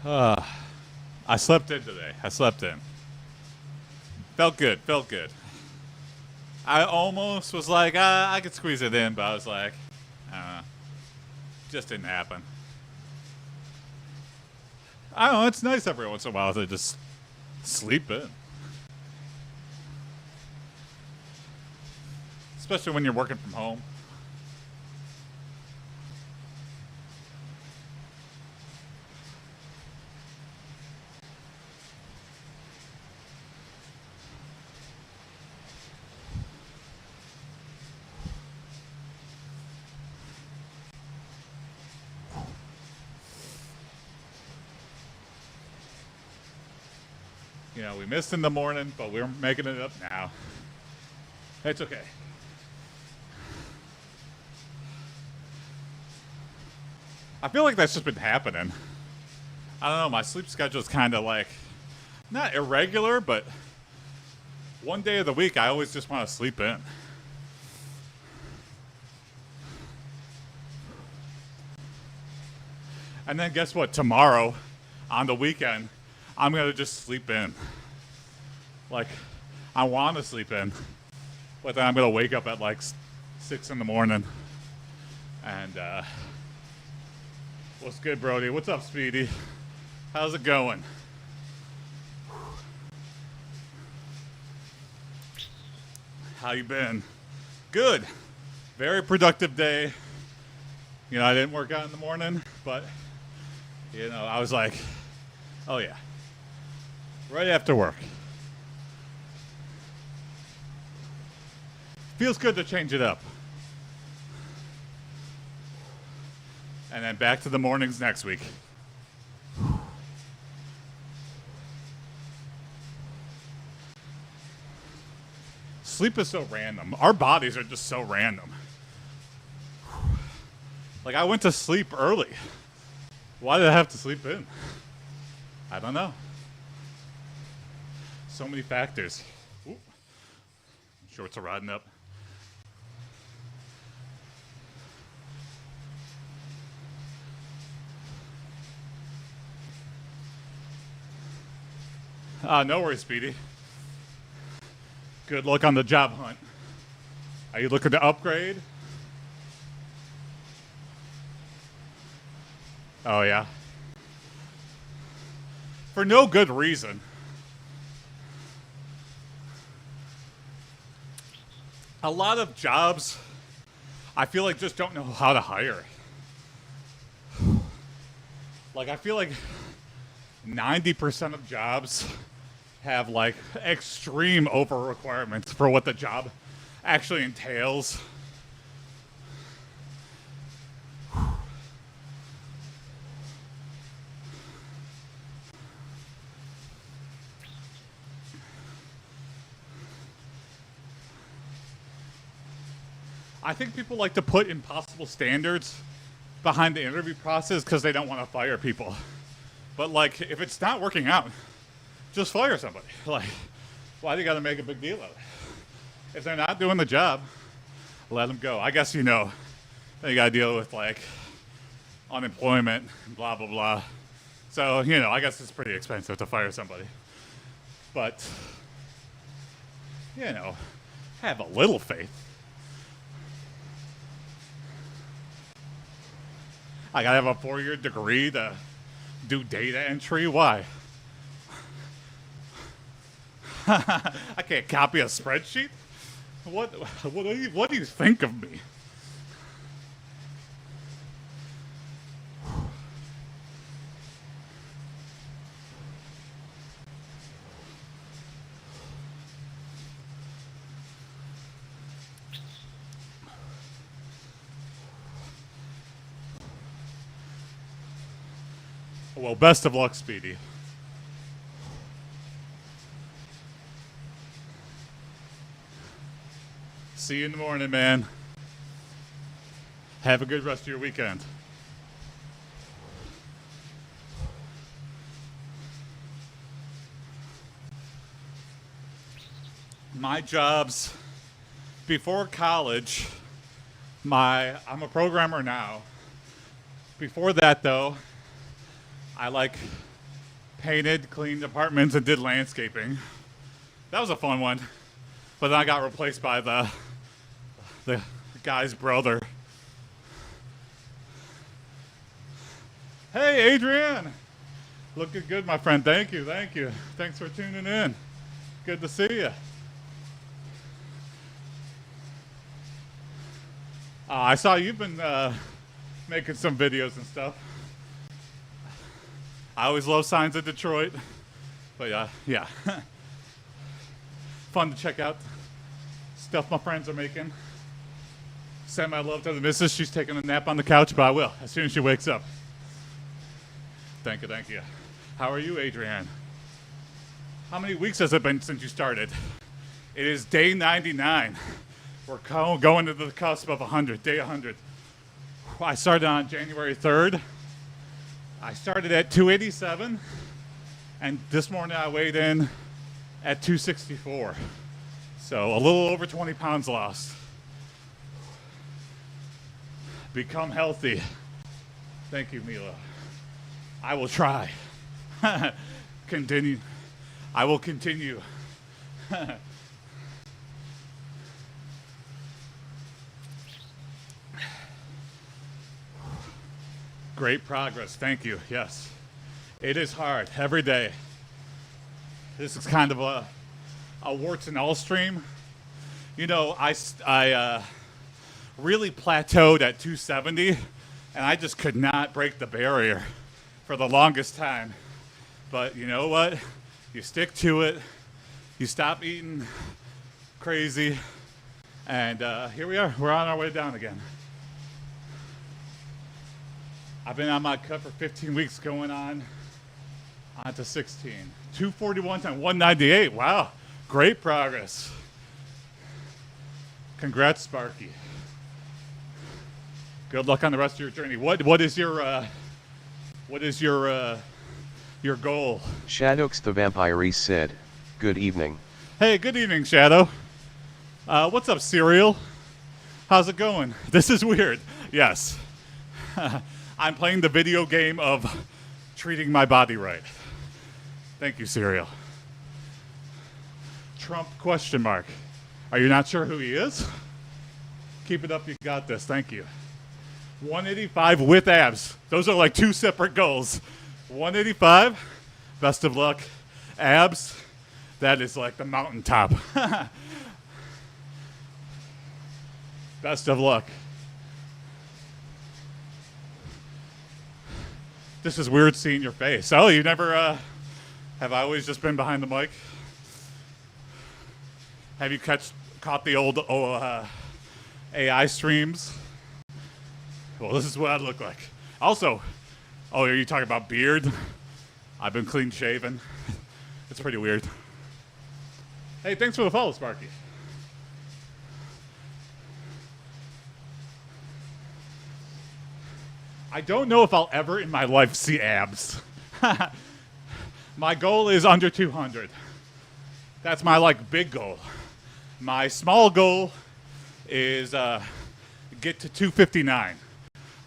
Uh, I slept in today. I slept in. Felt good. Felt good. I almost was like, I could squeeze it in, but I was like, just didn't happen. I don't know. It's nice every once in a while to just sleep in, especially when you're working from home. You know, we missed in the morning, but we're making it up now. It's okay. I feel like that's just been happening. I don't know. My sleep schedule's kind of like not irregular, but one day of the week I always just want to sleep in. And then guess what? Tomorrow, on the weekend, I'm gonna just sleep in. Like, I want to sleep in, but then I'm gonna wake up at like 6 in the morning. And what's good, Brody? What's up, Speedy? How's it going? How you been? Good. Very productive day. You know, I didn't work out in the morning, but I was like, oh yeah, right after work. Feels good to change it up. And then back to the mornings next week. Sleep is so random. Our bodies are just so random. Like, I went to sleep early. Why did I have to sleep in? I don't know. So many factors. Ooh. Shorts are riding up. No worries, Speedy. Good luck on the job hunt. Are you looking to upgrade? Oh, yeah. For no good reason. A lot of jobs, I feel like, just don't know how to hire. Like, I feel like 90% of jobs have like extreme over requirements for what the job actually entails. I think people like to put impossible standards behind the interview process because they don't want to fire people. But like, if it's not working out, just fire somebody. Like, why do you got to make a big deal of it? If they're not doing the job, let them go. I guess then you got to deal with like unemployment, blah blah blah. So I guess it's pretty expensive to fire somebody. But have a little faith. I gotta have a 4-year degree to do data entry. Why? I can't copy a spreadsheet. What do you think of me? Well, best of luck, Speedy. See you in the morning, man. Have a good rest of your weekend. My jobs before college, I'm a programmer now. Before that though, I like painted, cleaned apartments, and did landscaping. That was a fun one. But then I got replaced by the guy's brother. Hey, Adrian. Looking good, my friend. Thank you, thank you. Thanks for tuning in. Good to see you. I saw you've been making some videos and stuff. I always love signs of Detroit. But yeah. Fun to check out stuff my friends are making. Send my love to the missus. She's taking a nap on the couch, but I will as soon as she wakes up. Thank you, thank you. How are you, Adrian? How many weeks has it been since you started? It is day 99. We're going to the cusp of 100, day 100. I started on January 3rd. I started at 287, and this morning I weighed in at 264. So a little over 20 pounds lost. Become healthy. Thank you, Mila. I will try. Continue. I will continue. Great progress. Thank you. Yes. It is hard every day. This is kind of a warts and all stream. You know, I really plateaued at 270, and I just could not break the barrier for the longest time. But you know what? You stick to it. You stop eating crazy. And here we are. We're on our way down again. I've been on my cut for 15 weeks, going on to 16. 241 to 198. Wow. Great progress. Congrats, Sparky. Good luck on the rest of your journey. What is your goal? Shadows the Vampire said, "Good evening." Hey, good evening, Shadow. What's up, Cereal? How's it going? This is weird. Yes. I'm playing the video game of treating my body right. Thank you, Cereal. Trump ? Are you not sure who he is? Keep it up, you got this. Thank you. 185 with abs. Those are like two separate goals. 185, best of luck. Abs, that is like the mountaintop. Best of luck. This is weird seeing your face. Oh, you never, have I always just been behind the mic? Have you caught the old AI streams? Well, this is what I look like. Also, oh, are you talking about beard? I've been clean shaven. It's pretty weird. Hey, thanks for the follow, Sparky. I don't know if I'll ever in my life see abs. My goal is under 200. That's my big goal. My small goal is get to 259.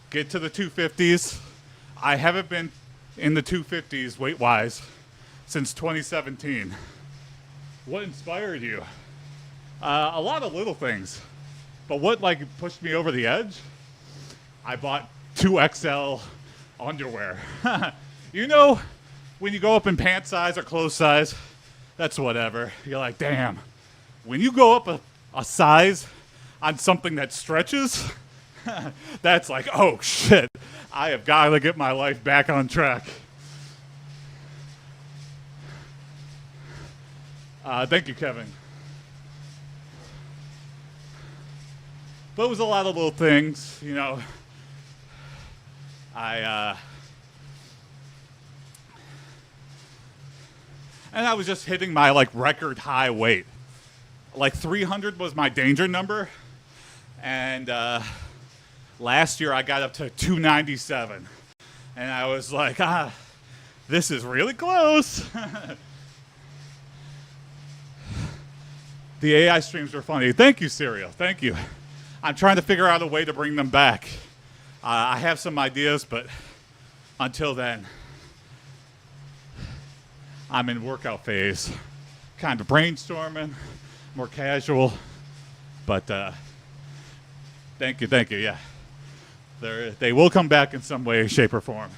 Get to the 250s. I haven't been in the 250s weight-wise since 2017. What inspired you? A lot of little things. But what pushed me over the edge? I bought 2XL underwear. You know, when you go up in pant size or clothes size, that's whatever. You're like, damn. When you go up a size on something that stretches, that's like, oh shit, I have got to get my life back on track. Thank you, Kevin. But it was a lot of little things, you know. And I was just hitting my record high weight. 300 was my danger number. And last year I got up to 297. And I was like, this is really close. The AI streams were funny. Thank you, Serial. Thank you. I'm trying to figure out a way to bring them back. I have some ideas, but until then. I'm in workout phase, kind of brainstorming, more casual, but thank you, yeah. They will come back in some way, shape, or form.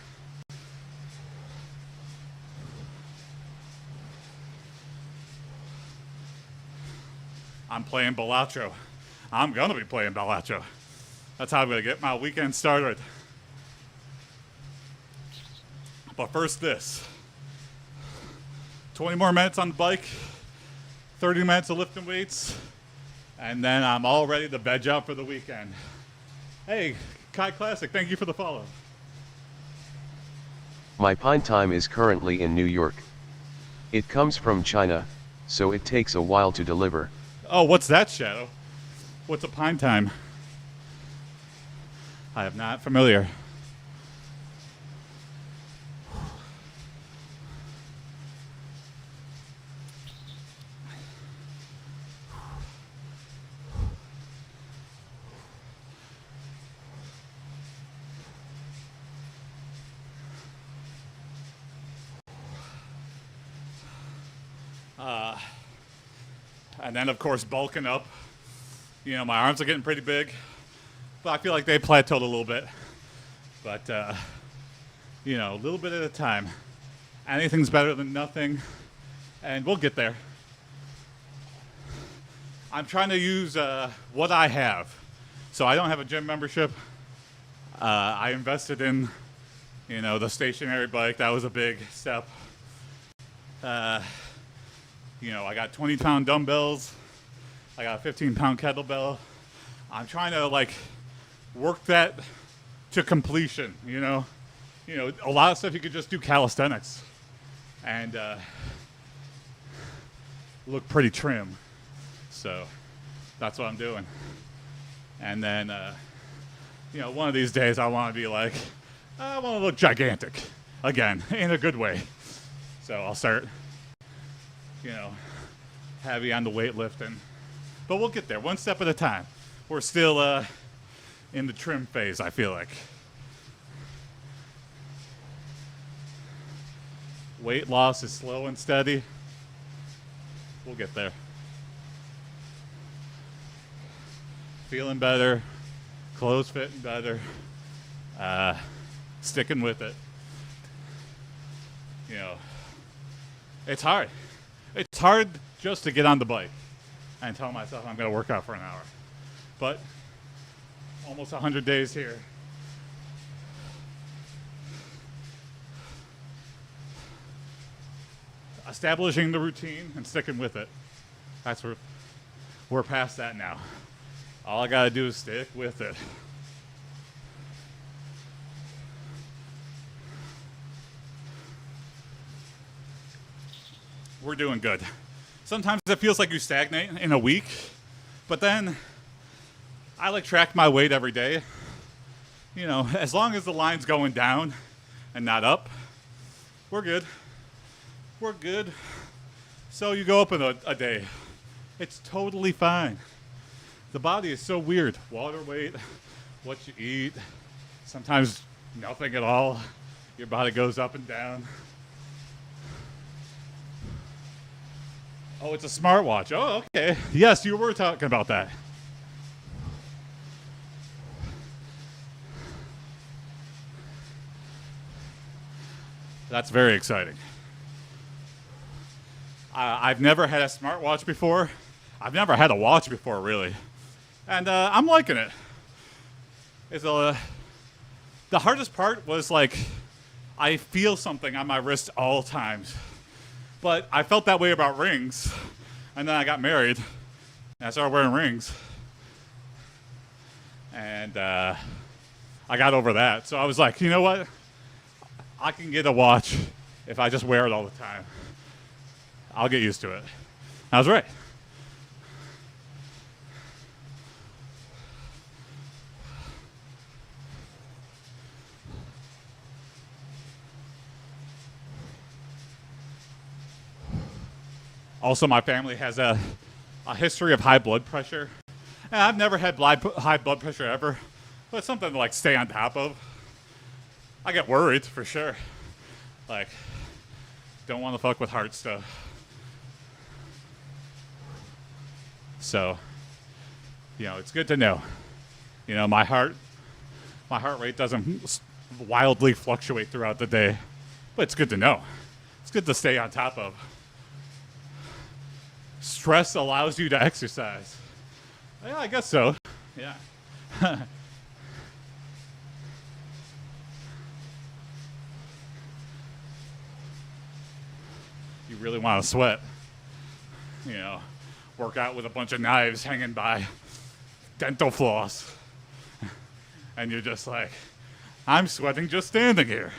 I'm playing Balatro. I'm gonna be playing Balatro. That's how I'm gonna get my weekend started. But first this. 20 more minutes on the bike, 30 minutes of lifting weights, and then I'm all ready to veg out for the weekend. Hey, Kai Classic, thank you for the follow. My pine time is currently in New York. It comes from China, so it takes a while to deliver. Oh, what's that, Shadow? What's a pine time? I am not familiar. And then, of course, bulking up. You know, my arms are getting pretty big, but I feel like they plateaued a little bit. But, you know, a little bit at a time. Anything's better than nothing, and we'll get there. I'm trying to use what I have. So I don't have a gym membership. I invested in, you know, the stationary bike. That was a big step. You know, I got 20-pound dumbbells. I got a 15-pound kettlebell. I'm trying to, like, work that to completion, you know? You know, a lot of stuff you could just do calisthenics and look pretty trim. So that's what I'm doing. And then, you know, one of these days I want to be like, I want to look gigantic again, in a good way. So I'll start, you know, heavy on the weightlifting. But we'll get there, one step at a time. We're still in the trim phase, I feel like. Weight loss is slow and steady. We'll get there. Feeling better, clothes fitting better, sticking with it. You know, it's hard. It's hard just to get on the bike and tell myself I'm going to work out for an hour. But almost 100 days here. Establishing the routine and sticking with it. That's where we're past that now. All I got to do is stick with it. We're doing good. Sometimes it feels like you stagnate in a week, but then I like track my weight every day. You know, as long as the line's going down and not up, we're good. We're good. So you go up in a day. It's totally fine. The body is so weird. Water weight, what you eat, sometimes nothing at all. Your body goes up and down. Oh, it's a smartwatch. Oh, okay. Yes, you were talking about that. That's very exciting. I've never had a smartwatch before. I've never had a watch before, really. And I'm liking it. The hardest part was, like, I feel something on my wrist all times. But I felt that way about rings. And then I got married. And I started wearing rings. And I got over that. So I was like, you know what? I can get a watch if I just wear it all the time. I'll get used to it. I was right. Also, my family has a history of high blood pressure. And I've never had high blood pressure ever, but it's something to, like, stay on top of. I get worried, for sure. Like, Don't want to fuck with heart stuff. So, it's good to know. My heart rate doesn't wildly fluctuate throughout the day, but it's good to know. It's good to stay on top of. Stress allows you to exercise. Yeah, I guess so. Yeah. You really want to sweat. Work out with a bunch of knives hanging by, dental floss. And you're just like, I'm sweating just standing here.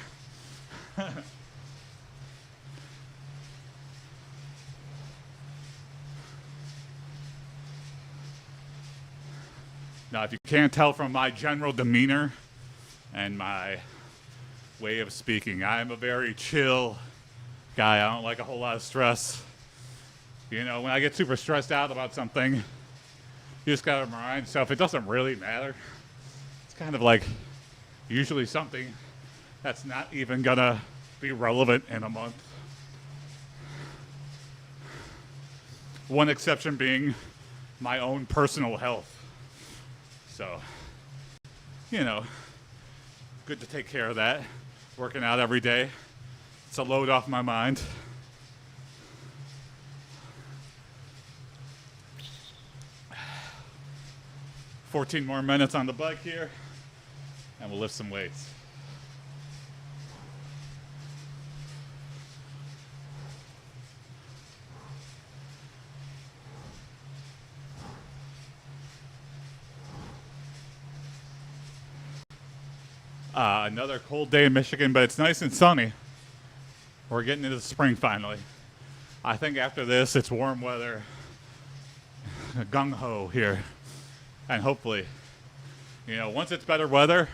Now, if you can't tell from my general demeanor and my way of speaking, I'm a very chill guy. I don't like a whole lot of stress. When I get super stressed out about something, you just gotta remind yourself it doesn't really matter. It's kind of like usually something that's not even gonna be relevant in a month. One exception being my own personal health. So, good to take care of that. Working out every day. It's a load off my mind. "14 more minutes on the bike here, and we'll lift some weights." Another cold day in Michigan, but it's nice and sunny. We're getting into the spring finally. I think after this, it's warm weather, gung-ho here. And hopefully, once it's better weather,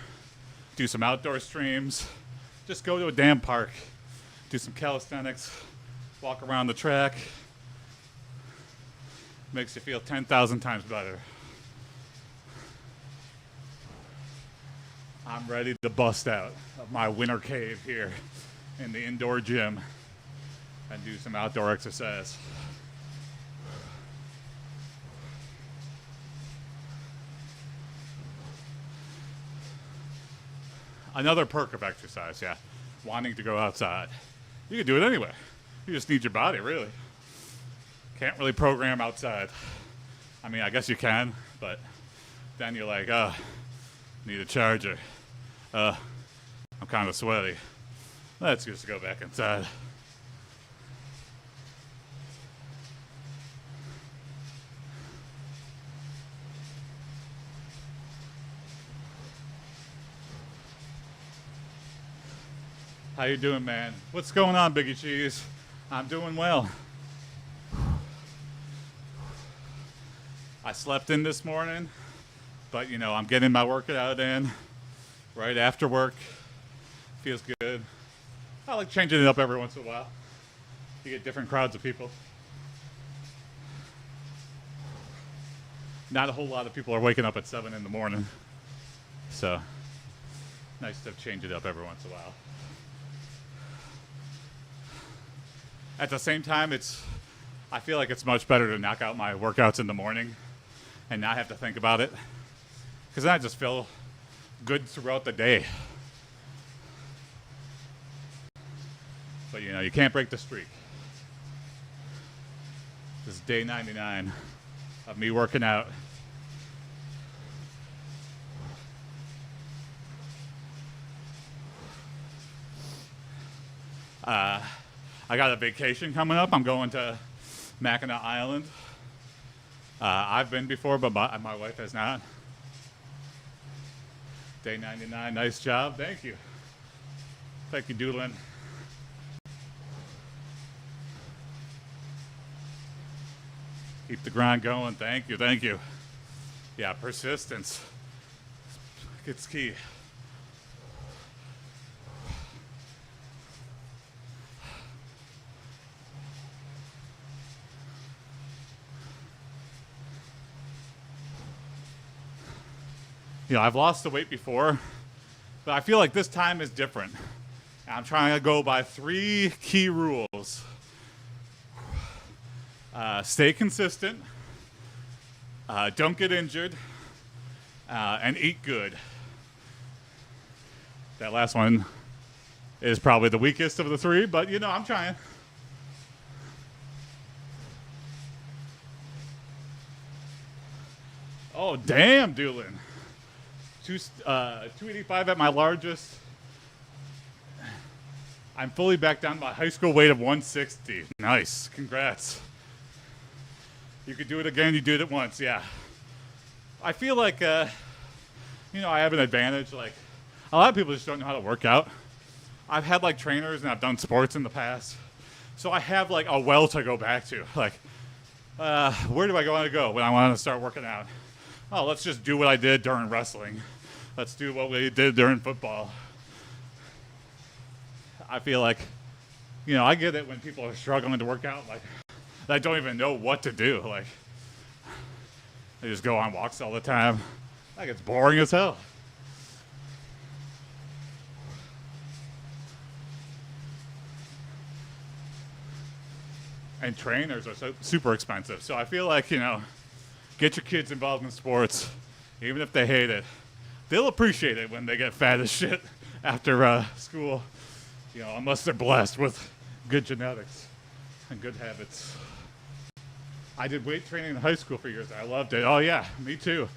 do some outdoor streams. Just go to a damn park, do some calisthenics, walk around the track. Makes you feel 10,000 times better. I'm ready to bust out of my winter cave here in the indoor gym and do some outdoor exercise. Another perk of exercise, yeah. Wanting to go outside. You can do it anywhere. You just need your body, really. Can't really program outside. I mean, I guess you can, but then you're like, need a charger. I'm kind of sweaty. Let's just go back inside. How you doing, man? What's going on, Biggie Cheese? I'm doing well. I slept in this morning, but I'm getting my workout in right after work. Feels good. I like changing it up every once in a while. You get different crowds of people. Not a whole lot of people are waking up at 7 in the morning. So, nice to change it up every once in a while. At the same time, I feel like it's much better to knock out my workouts in the morning and not have to think about it. Because then I just feel good throughout the day. But you can't break the streak. This is day 99 of me working out. I got a vacation coming up. I'm going to Mackinac Island. I've been before, but my wife has not. Day 99, nice job. Thank you. Thank you, Doolin. Keep the grind going. Thank you, thank you. Yeah, persistence. It's key. I've lost the weight before, but I feel like this time is different. I'm trying to go by 3 key rules Stay consistent. Don't get injured. And eat good. That last one is probably the weakest of the three, but you know, I'm trying. Oh, damn, Doolin. 285 at my largest. I'm fully back down to my high school weight of 160. Nice. Congrats. You could do it again. You did it once. Yeah. I feel like, I have an advantage. Like, a lot of people just don't know how to work out. I've had, like, trainers and I've done sports in the past. So I have, like, a well to go back to. Like, where do I want to go when I want to start working out? Oh, let's just do what I did during wrestling. Let's do what we did during football. I feel like, I get it when people are struggling to work out. Like, I don't even know what to do. Like, they just go on walks all the time. Like, it's boring as hell. And trainers are super expensive. So I feel like, get your kids involved in sports, even if they hate it. They'll appreciate it when they get fat as shit after school, unless they're blessed with good genetics and good habits. I did weight training in high school for years. I loved it. Oh, yeah, me too.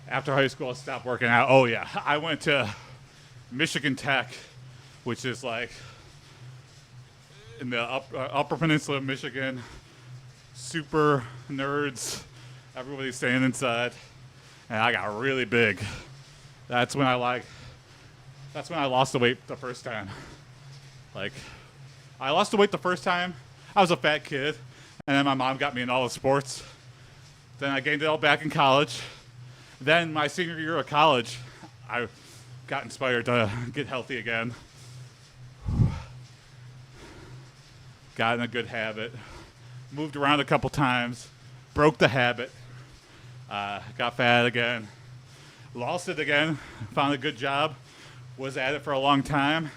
After high school, I stopped working out. Oh, yeah. I went to Michigan Tech, which is like in the upper peninsula of Michigan. Super nerds. Everybody's staying inside. And I got really big. That's when I lost the weight the first time. Like, I lost the weight the first time. I was a fat kid. And then my mom got me in all the sports. Then I gained it all back in college. Then my senior year of college, I got inspired to get healthy again. Got in a good habit. Moved around a couple times. Broke the habit. Got fat again. Lost it again. Found a good job. Was at it for a long time.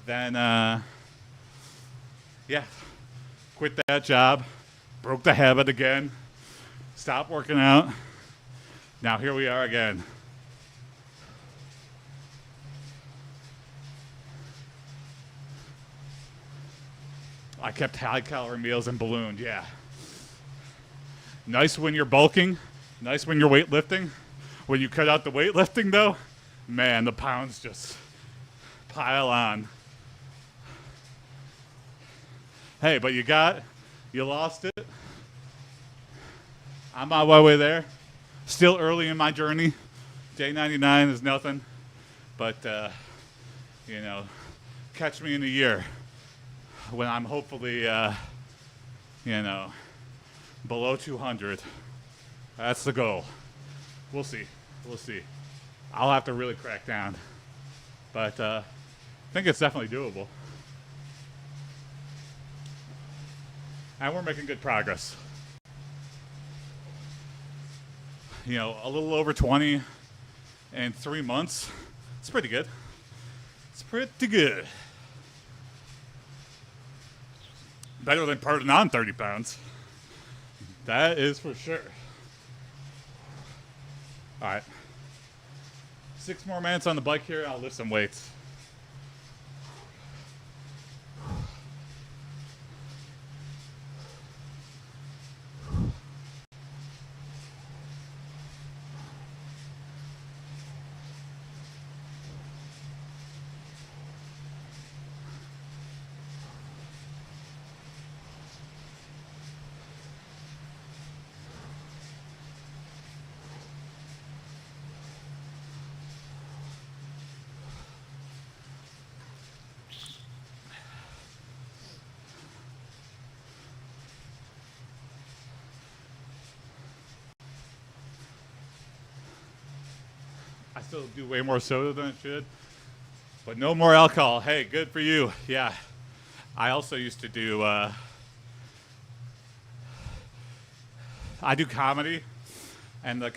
Then quit that job. Broke the habit again. Stopped working out. Now here we are again. I kept high-calorie meals and ballooned, yeah. Nice when you're bulking. Nice when you're weightlifting. When you cut out the weightlifting, though, man, the pounds just pile on. Hey, but you lost it. I'm on my way there. Still early in my journey. Day 99 is nothing. But, catch me in a year when I'm hopefully, below 200. That's the goal. We'll see. I'll have to really crack down. But I think it's definitely doable. And we're making good progress. A little over 20 in 3 months. It's pretty good. Better than putting on 30 pounds. That is for sure. All right. 6 more minutes on the bike here. I'll lift some weights. I still do way more soda than I should, but no more alcohol. Hey, good for you. Yeah, I also used to do. I do comedy, and the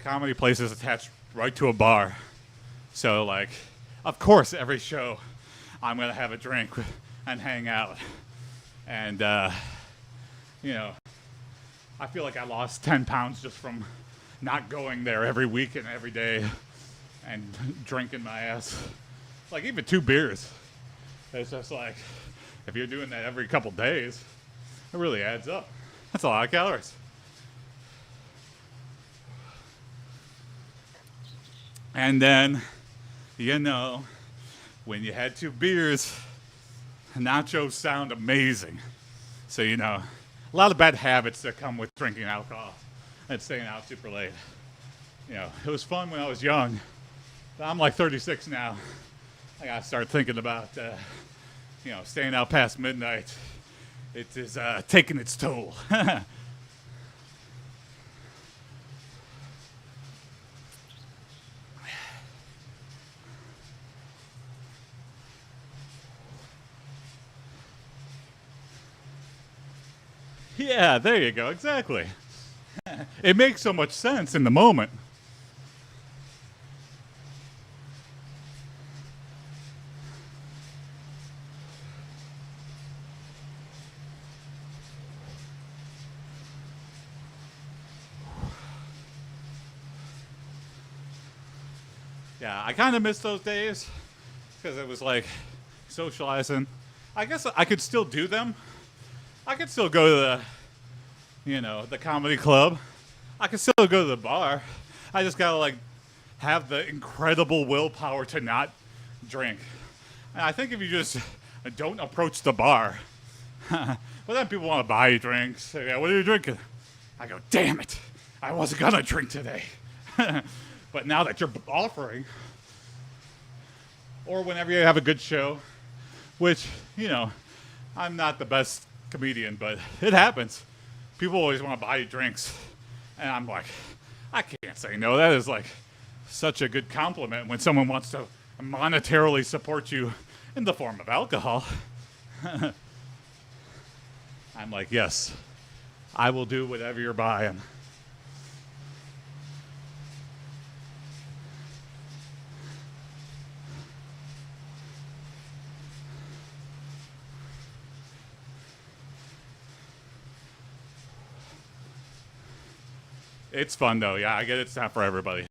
comedy place is attached right to a bar, so like of course, every show I'm gonna have a drink and hang out. And you know, I feel like I lost 10 pounds just from not going there every week and every day and drinking my ass. Like even 2 beers. It's just like, if you're doing that every couple days, it really adds up. That's a lot of calories. And then, you know, when you had 2 beers, nachos sound amazing. So, you know, a lot of bad habits that come with drinking alcohol and staying out super late. You know, it was fun when I was young, but I'm like 36 now. I gotta start thinking about, you know, staying out past midnight. It is taking its toll. Yeah, there you go, exactly. It makes so much sense in the moment. Yeah, I kind of miss those days because it was like socializing. I guess I could still do them. I could still go to the, you know, the comedy club. I could still go to the bar. I just gotta like have the incredible willpower to not drink. And I think if you just don't approach the bar, well then people want to buy you drinks. They go, what are you drinking? I go, damn it, I wasn't gonna drink today. But now that you're offering, or whenever you have a good show, which, you know, I'm not the best comedian, but it happens. People always want to buy you drinks. And I'm like, I can't say no. That is like such a good compliment when someone wants to monetarily support you in the form of alcohol. I'm like, yes, I will do whatever you're buying. It's fun though, yeah, I get it's not for everybody.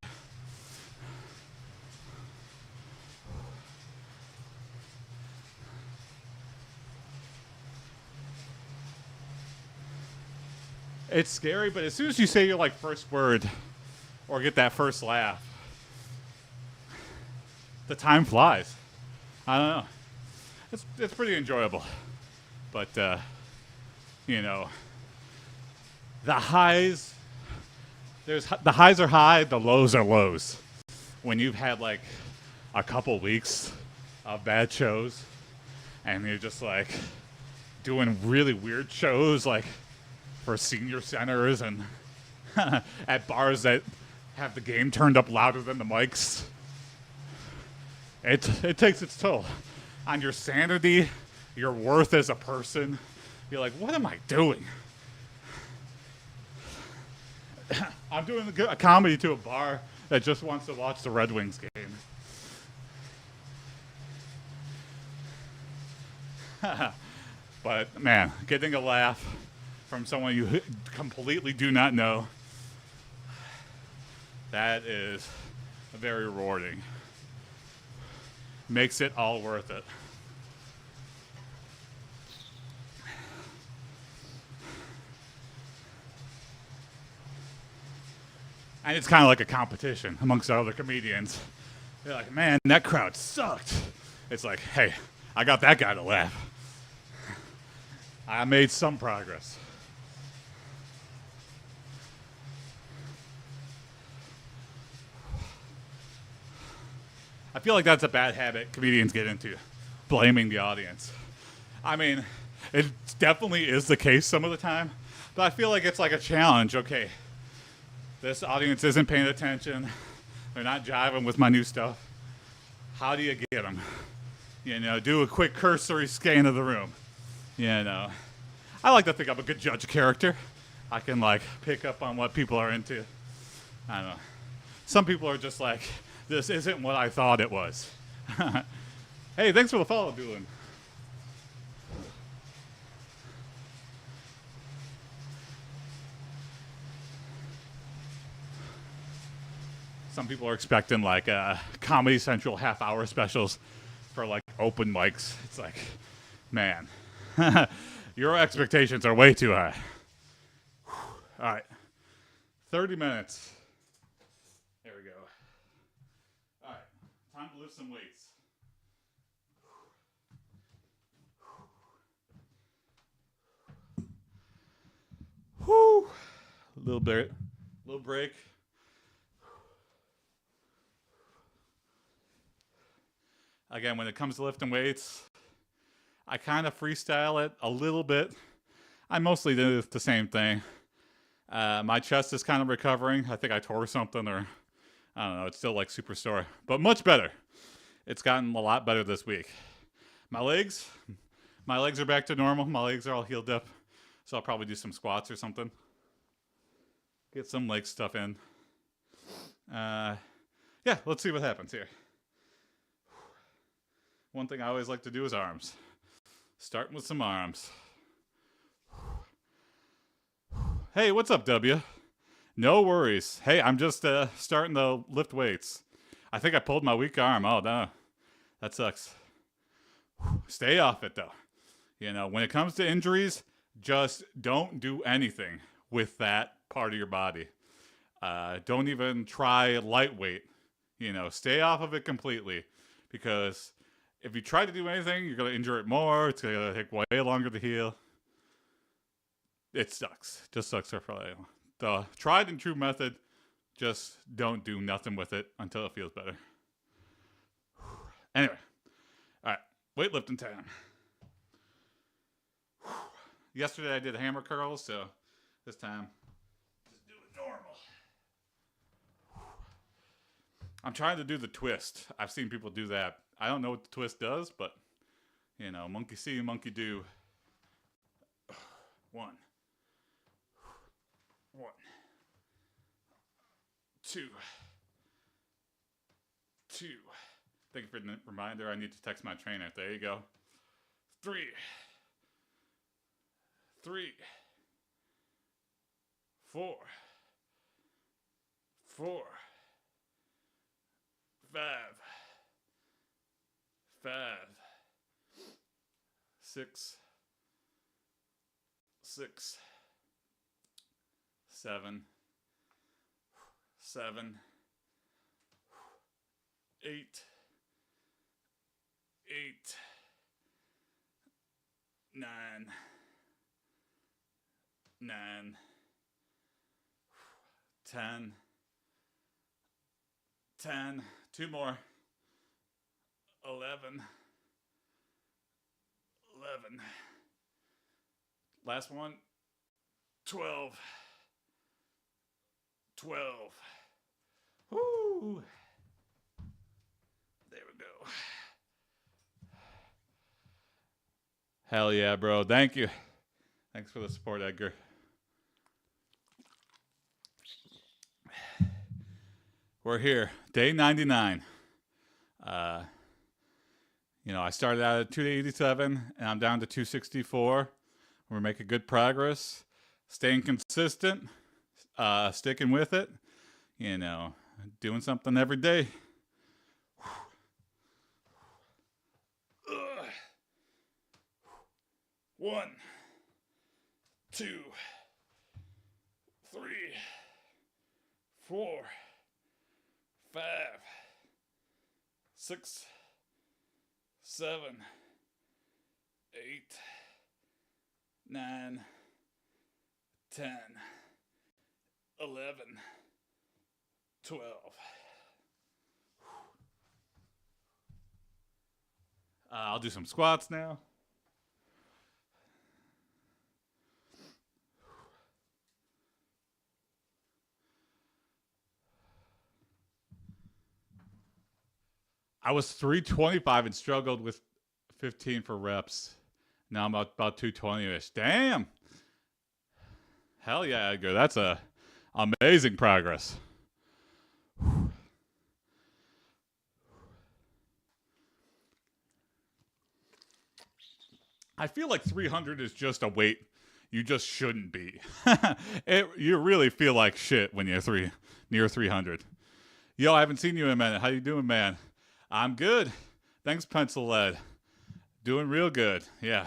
It's scary, but as soon as you say your like first word or get that first laugh, the time flies. I don't know. It's pretty enjoyable. But you know, the highs the highs are high, the lows are lows. When you've had like a couple weeks of bad shows and you're just like doing really weird shows like for senior centers and at bars that have the game turned up louder than the mics, it takes its toll on your sanity, your worth as a person. You're like, what am I doing? I'm doing a comedy to a bar that just wants to watch the Red Wings game. But man, getting a laugh from someone you completely do not know, that is very rewarding. Makes it all worth it. And it's kind of like a competition amongst other comedians. They're like, man, that crowd sucked. It's like, hey, I got that guy to laugh. I made some progress. I feel like that's a bad habit comedians get into, blaming the audience. I mean, it definitely is the case some of the time, but I feel like it's like a challenge. Okay, this audience isn't paying attention. They're not jiving with my new stuff. How do you get them? You know, do a quick cursory scan of the room. You know, I like to think I'm a good judge of character. I can like pick up on what people are into. I don't know. Some people are just like, this isn't what I thought it was. Hey, thanks for the follow, Doolin. Some people are expecting like Comedy Central half-hour specials for like open mics. It's like, man, your expectations are way too high. All right, 30 minutes. There we go. All right, time to lift some weights. Whew. Little break. Again, when it comes to lifting weights, I kind of freestyle it a little bit. I mostly do the same thing. My chest is kind of recovering. I think I tore something, or I don't know. It's still like super sore, but much better. It's gotten a lot better this week. My legs are back to normal. My legs are all healed up, so I'll probably do some squats or something. Get some leg stuff in. Yeah, let's see what happens here. One thing I always like to do is arms. Starting with some arms. Hey, what's up, W? No worries. Hey, I'm just starting to lift weights. I think I pulled my weak arm. Oh, no. That sucks. Stay off it, though. You know, when it comes to injuries, just don't do anything with that part of your body. Don't even try lightweight. You know, stay off of it completely, because if you try to do anything, you're going to injure it more. It's going to take way longer to heal. It sucks. Just sucks for the tried and true method. Just don't do nothing with it until it feels better. Anyway. All right. Weightlifting time. Yesterday I did hammer curls, so this time just do it normal. I'm trying to do the twist. I've seen people do that. I don't know what the twist does, but, you know, monkey see, monkey do. One. Two. Thank you for the reminder. I need to text my trainer. There you go. Three. 4. 5. 6. 7. 8. 9. 10. 2 more. 11. Last one. 12. Woo! There we go. Hell yeah, bro. Thank you. Thanks for the support, Edgar. We're here. Day 99. You know, I started out at 287, and I'm down to 264. We're making good progress. Staying consistent. Sticking with it. You know, doing something every day. 1, 2, 3, 4, 5, 6, 7, 8, 9, 10, 11, 12. I'll do some squats now. I was 325 and struggled with 15 for reps. Now I'm about 220-ish. Damn. Hell yeah, Edgar. That's amazing progress. I feel like 300 is just a weight you just shouldn't be. You really feel like shit when you're near 300. Yo, I haven't seen you in a minute. How you doing, man? I'm good. Thanks, Pencil Lead. Doing real good. Yeah,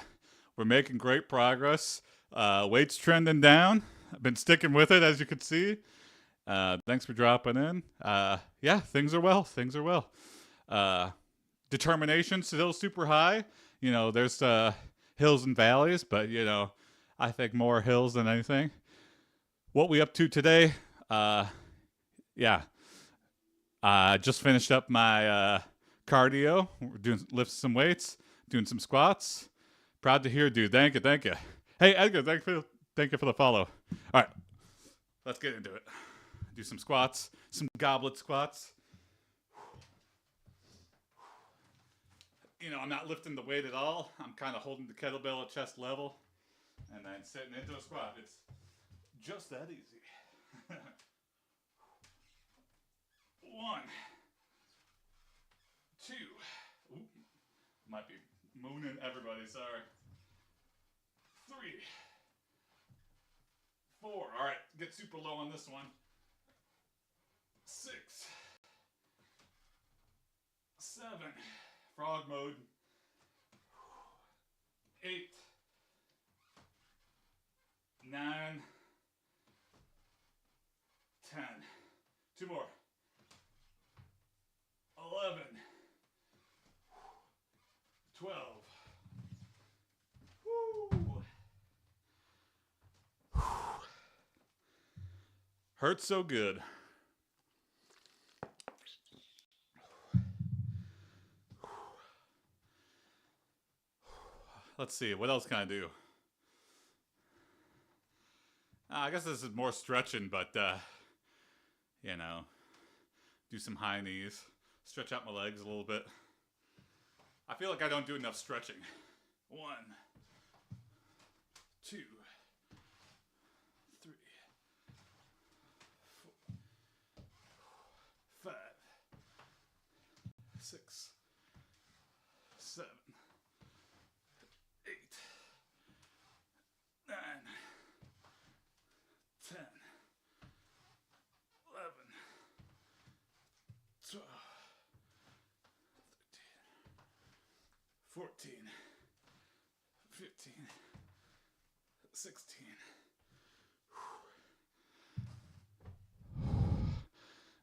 we're making great progress. Weight's trending down. I've been sticking with it, as you can see. Thanks for dropping in. Yeah, things are well. Things are well. Determination still super high. You know, there's hills and valleys, but you know, I think more hills than anything. What we up to today? Yeah, just finished up my cardio. We're doing lifting some weights, doing some squats. Proud to hear, dude. Thank you, thank you. Hey, Edgar, thank you for the follow. All right, let's get into it. Do some squats, some goblet squats. You know, I'm not lifting the weight at all. I'm kind of holding the kettlebell at chest level and then sitting into a squat. It's just that easy. 1, 2. Ooh, might be mooning everybody, sorry. 3, 4. All right, get super low on this one. 6, 7. Frog mode. 8, 9, 10. 2 more. 11, 12. Woo. Hurts so good. Let's see, what else can I do? I guess this is more stretching, but, you know, do some high knees, stretch out my legs a little bit. I feel like I don't do enough stretching. 1, 2, 3, 4, 5, 6, 7, 8, 9, 10, 11, 12, 13, 14, 15, 16.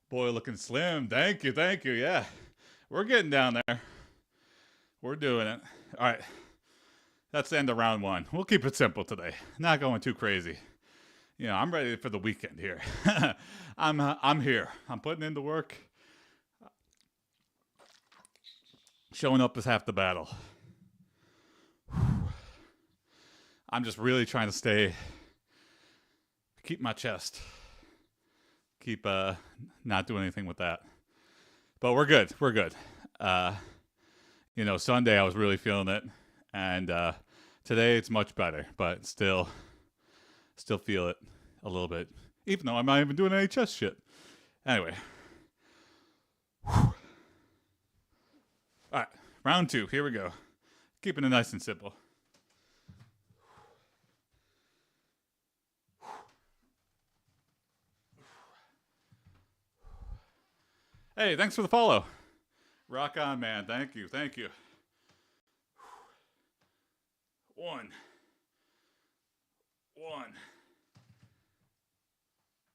Boy, looking slim. Thank you, thank you. Yeah, we're getting down there. We're doing it. All right, that's the end of round 1. We'll keep it simple today. Not going too crazy. You know, I'm ready for the weekend here. I'm here. I'm putting in the work. Showing up is half the battle. I'm just really trying to keep my chest. Keep not doing anything with that. But we're good. We're good. You know, Sunday I was really feeling it, and today it's much better, but still feel it a little bit, even though I'm not even doing any chest shit. Anyway. All right, round 2. Here we go. Keeping it nice and simple. Hey, thanks for the follow. Rock on, man. Thank you. Thank you. 1,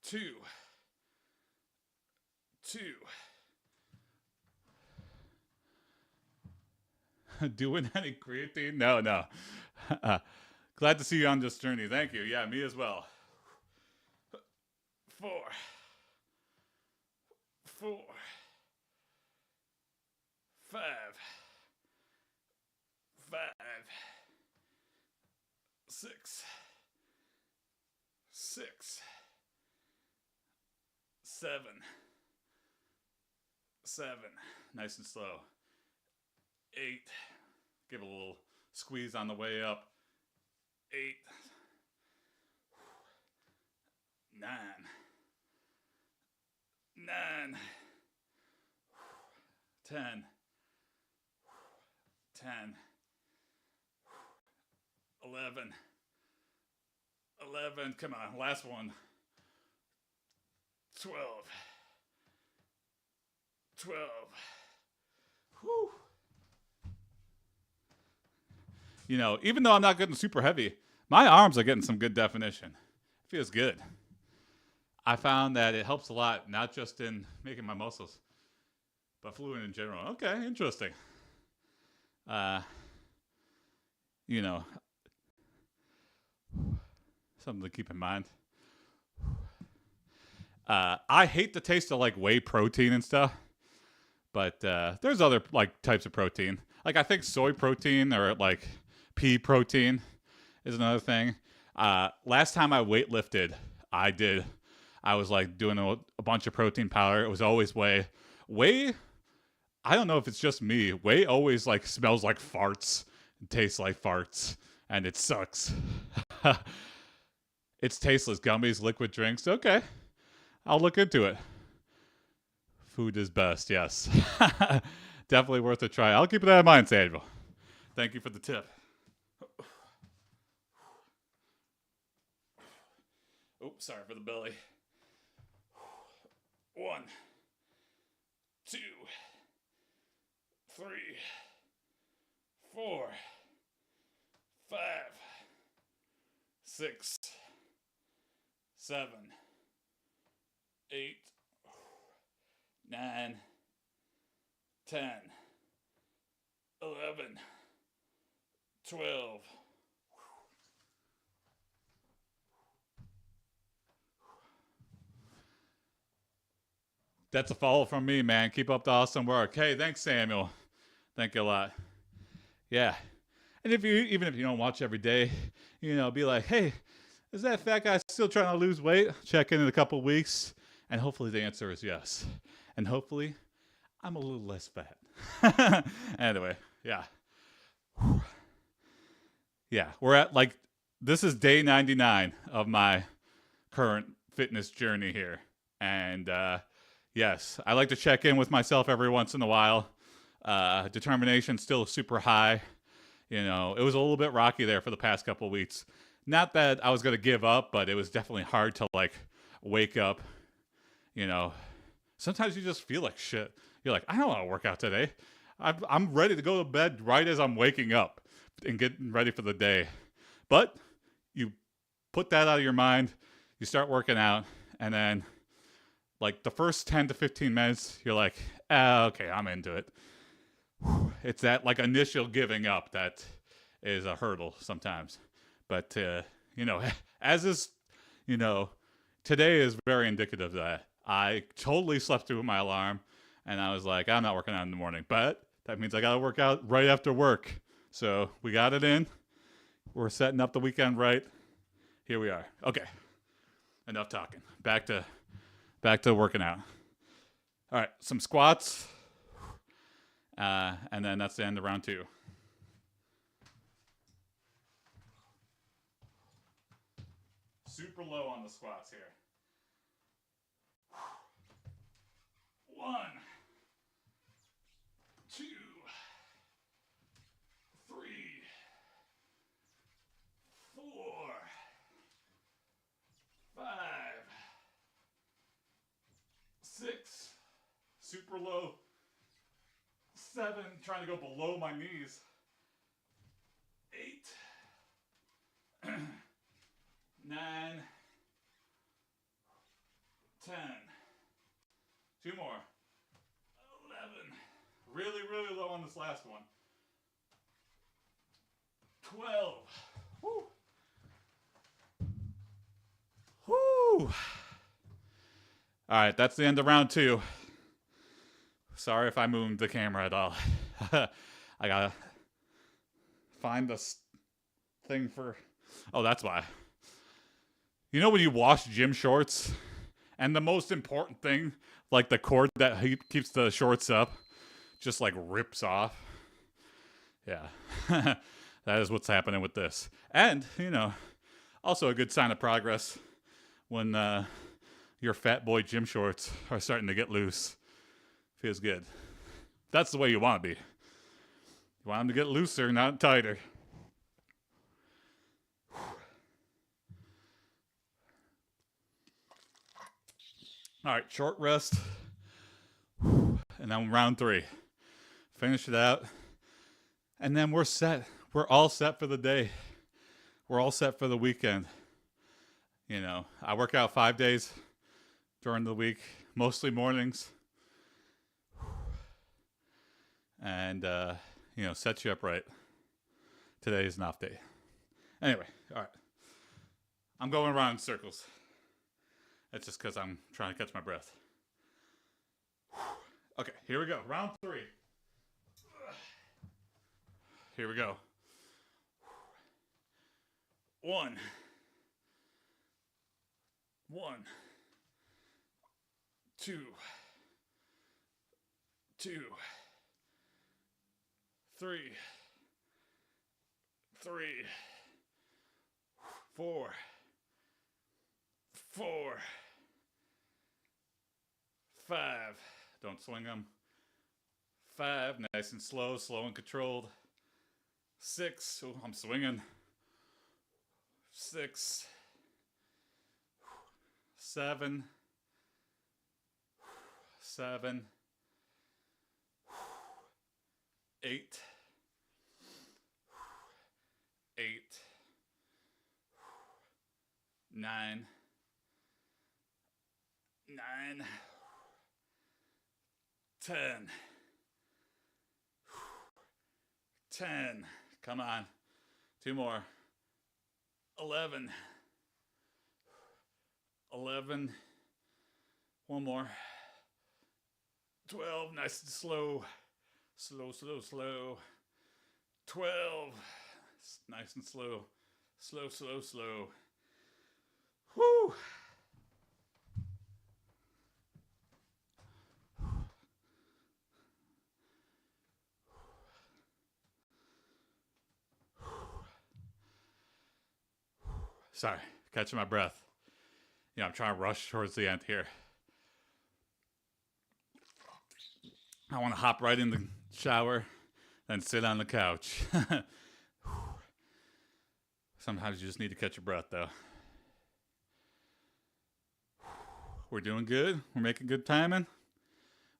2, 2. Doing any creatine? No. Glad to see you on this journey. Thank you. Yeah, me as well. 4, 4, 5, 5, 6, 6, 7, 7. Nice and slow. 8. Give it a little squeeze on the way up. 8, 9, 9, 10, 10, 11. 11. Come on. Last one. 12. 12. Whew. You know, even though I'm not getting super heavy, my arms are getting some good definition. It feels good. I found that it helps a lot, not just in making my muscles, but fluid in general. Okay, interesting. You know, something to keep in mind. I hate the taste of like whey protein and stuff, but there's other like types of protein. Like I think soy protein or like pea protein is another thing. Last time I weightlifted, I was like doing a bunch of protein powder. It was always whey. Whey, I don't know if it's just me. Whey always like smells like farts, and tastes like farts, and it sucks. It's tasteless. Gummies, liquid drinks. Okay, I'll look into it. Food is best. Yes, definitely worth a try. I'll keep that in mind, Samuel. Thank you for the tip. Oops, sorry for the belly. 1, 2, 3, 4, 5, 6, 7, 8, 9, 10, 11, 12. That's a follow from me, man. Keep up the awesome work. Hey, thanks, Samuel. Thank you a lot. Yeah. And even if you don't watch every day, you know, be like, hey, is that fat guy still trying to lose weight? Check in a couple weeks. And hopefully the answer is yes. And hopefully I'm a little less fat. Anyway, yeah. Yeah, we're at like, this is day 99 of my current fitness journey here. And yes, I like to check in with myself every once in a while. Determination still super high. You know, it was a little bit rocky there for the past couple of weeks. Not that I was going to give up, but it was definitely hard to like wake up. You know, sometimes you just feel like shit. You're like, I don't want to work out today. I'm ready to go to bed right as I'm waking up and getting ready for the day. But you put that out of your mind. You start working out, and then like the first 10 to 15 minutes, you're like, okay, I'm into it. It's that like initial giving up that is a hurdle sometimes. But, you know, as is, you know, today is very indicative of that. I totally slept through my alarm, and I was like, I'm not working out in the morning. But that means I got to work out right after work. So we got it in. We're setting up the weekend right. Here we are. Okay. Enough talking. Back to working out. All right, some squats. And then that's the end of round 2. Super low on the squats here. 1, 2, 3, 4, 5, 6, super low. 7, trying to go below my knees. 8, 9, 10. 2 more. 11. Really, really low on this last one. 12. Woo. Woo. All right, that's the end of round 2. Sorry if I moved the camera at all. I gotta find this thing for... Oh, that's why. You know when you wash gym shorts, and the most important thing, like the cord that keeps the shorts up, just like rips off? Yeah. That is what's happening with this. And, you know, also a good sign of progress when your fat boy gym shorts are starting to get loose. Feels good. That's the way you want to be. You want them to get looser, not tighter. All right, short rest. And then round 3. Finish it out. And then we're set. We're all set for the day. We're all set for the weekend. You know, I work out 5 days during the week, mostly mornings. And, you know, set you up right. Today is an off day. Anyway, all right. I'm going around in circles. That's just because I'm trying to catch my breath. Okay, here we go. Round 3. Here we go. 1. 2. 2. 3. 4. 5. Don't swing them. 5. Nice and slow and controlled. 6. Oh, I'm swinging. 6. 7. 8. 9. 10. 10. Come on. 2 more. 11. 11. 1 more. 12. Nice and slow. Slow. 12. Nice and slow. Slow. Woo! Sorry, catching my breath. You know, I'm trying to rush towards the end here. I want to hop right in the shower, then sit on the couch. Sometimes you just need to catch your breath, though. We're doing good. We're making good timing.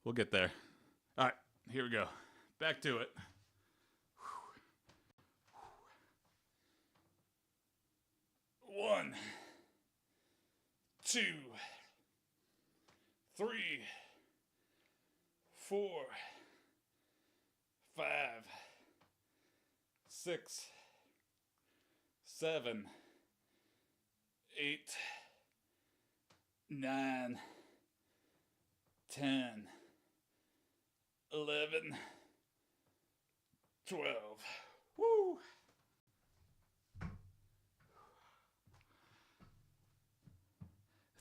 We'll get there. All right, here we go. Back to it. 1, 2, 3, 4, 5, 6, 7, 8, 9, 10, 11, 12. Woo!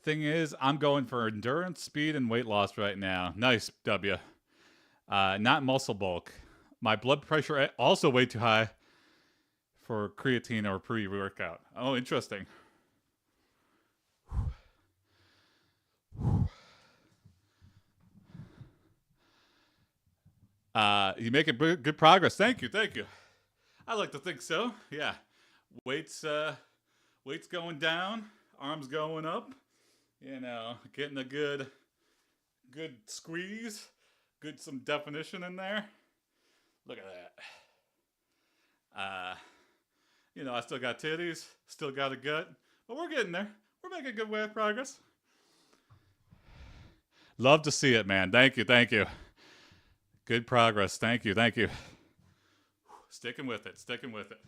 Thing is, I'm going for endurance, speed, and weight loss right now. Nice, W. Not muscle bulk. My blood pressure also way too high for creatine or pre-workout. Oh, interesting. You making good progress. Thank you. I like to think so. Yeah. Weights going down, arms going up. You know, getting a good squeeze, some definition in there. Look at that. You know, I still got titties, still got a gut, but we're getting there. We're making good way of progress. Love to see it, man. Thank you. Good progress. Thank you. Sticking with it.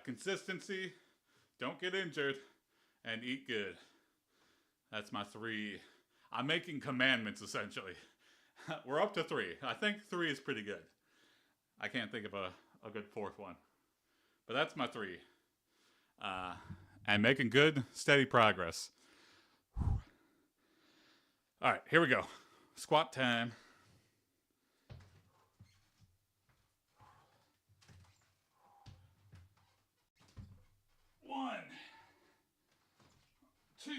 Consistency, don't get injured, and eat good. That's my 3. I'm making commandments, essentially. We're up to 3. I think 3 is pretty good. I can't think of a good 4th one. But that's my 3. And making good, steady progress. All right, here we go. Squat time. 1, 2,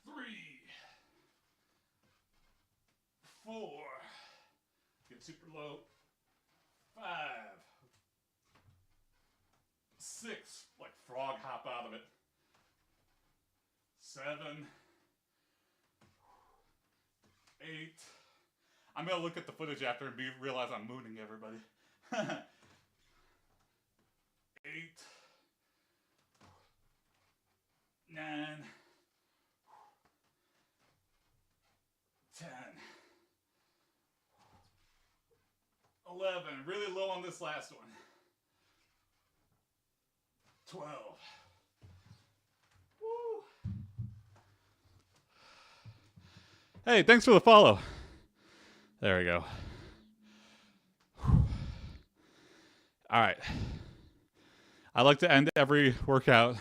3, 4. Get super low. 5, 6. Like frog hop out of it. 7, 8. I'm gonna look at the footage after and realize I'm mooning everybody. 8, 9, 10, 11. Really low on this last one. 12. Woo. Hey, thanks for the follow. There we go. All right. I like to end every workout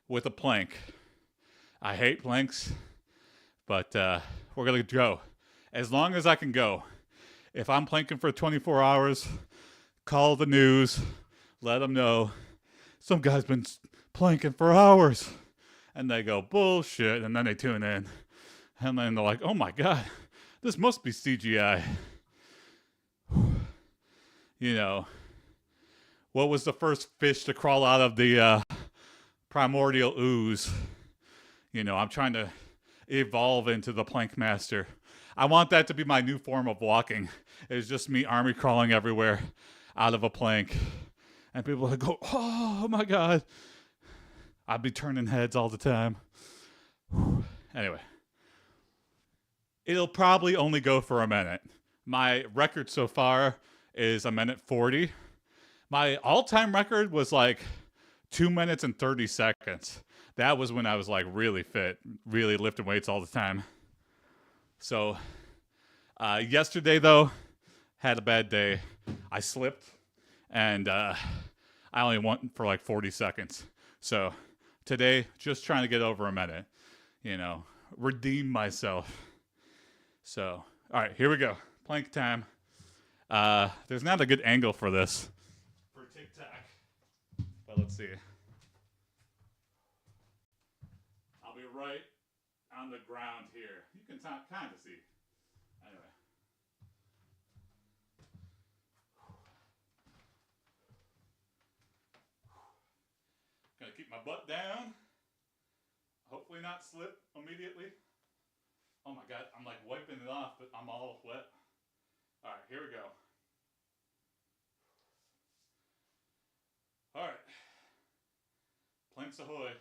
with a plank. I hate planks, but we're going to go. As long as I can go. If I'm planking for 24 hours, call the news, let them know. Some guy's been planking for hours. And they go, bullshit, and then they tune in. And then they're like, oh my God, this must be CGI. You know, what was the first fish to crawl out of the primordial ooze? You know, I'm trying to evolve into the plank master. I want that to be my new form of walking. It's just me army crawling everywhere out of a plank. And people would go, oh my God. I'd be turning heads all the time. Anyway. It'll probably only go for a minute. My record so far is 1:40. My all-time record was like 2 minutes and 30 seconds. That was when I was like really fit, really lifting weights all the time. So yesterday though, had a bad day. I slipped and I only went for like 40 seconds. So today, just trying to get over a minute, you know, redeem myself. So, all right, here we go. Plank time. There's not a good angle for this, for TikTok, but let's see. I'll be right on the ground here. You can kind of see. Anyway. Gonna keep my butt down. Hopefully not slip immediately. Oh my God, I'm like wiping it off, but I'm all wet. All right, here we go. All right. Planks ahoy.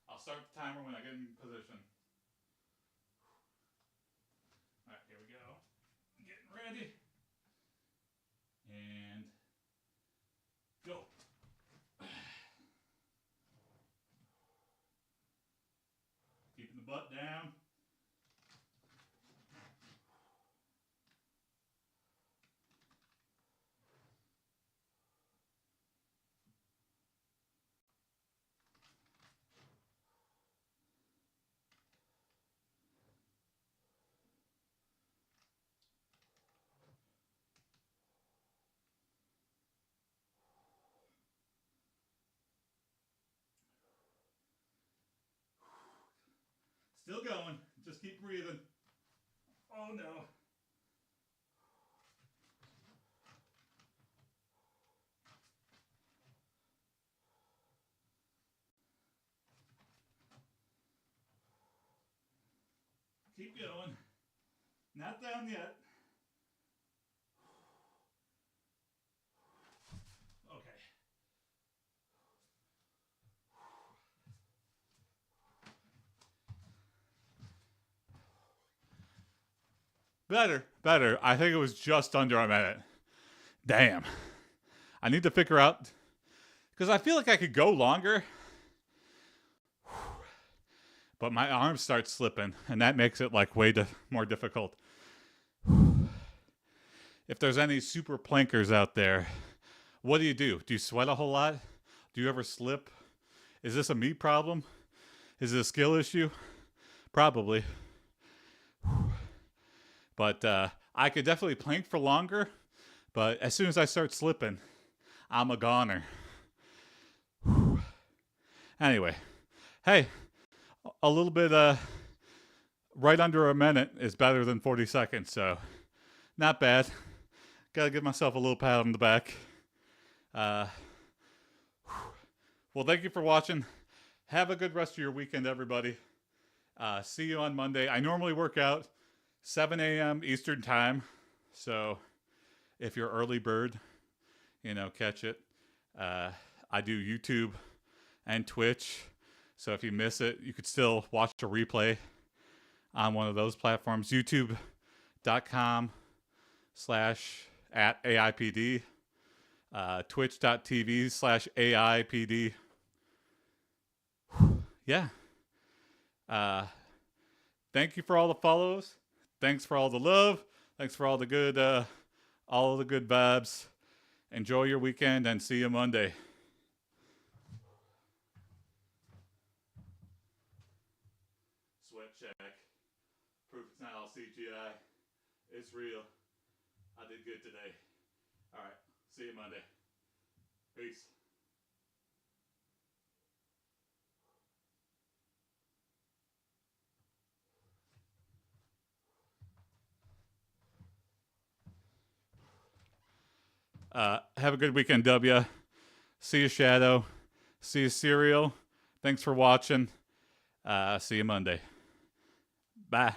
I'll start the timer when I get in position. All right, here we go. Getting ready. And go. Keeping the butt down. Still going. Just keep breathing. Oh no. Keep going. Not down yet. Okay. Better. I think it was just under a minute. Damn. I need to figure out, because I feel like I could go longer, but my arms start slipping, and that makes it like way more difficult. If there's any super plankers out there, what do? Do you sweat a whole lot? Do you ever slip? Is this a me problem? Is it a skill issue? Probably. But I could definitely plank for longer, but as soon as I start slipping, I'm a goner. Anyway, hey, a little bit right under a minute is better than 40 seconds, so not bad. Gotta give myself a little pat on the back. Well, thank you for watching. Have a good rest of your weekend, everybody. See you on Monday. I normally work out 7 a.m. Eastern time. So if you're early bird, catch it. I do YouTube and Twitch. So if you miss it, you could still watch a replay on one of those platforms. YouTube.com/@AIPD. Twitch.tv/AIPD. Yeah. Thank you for all the follows. Thanks for all the love. Thanks for all the good vibes. Enjoy your weekend and see you Monday. Sweat check. Proof it's not all CGI. It's real. I did good today. All right. See you Monday. Peace. Have a good weekend, W. See you, Shadow. See you, Serial. Thanks for watching. See you Monday. Bye.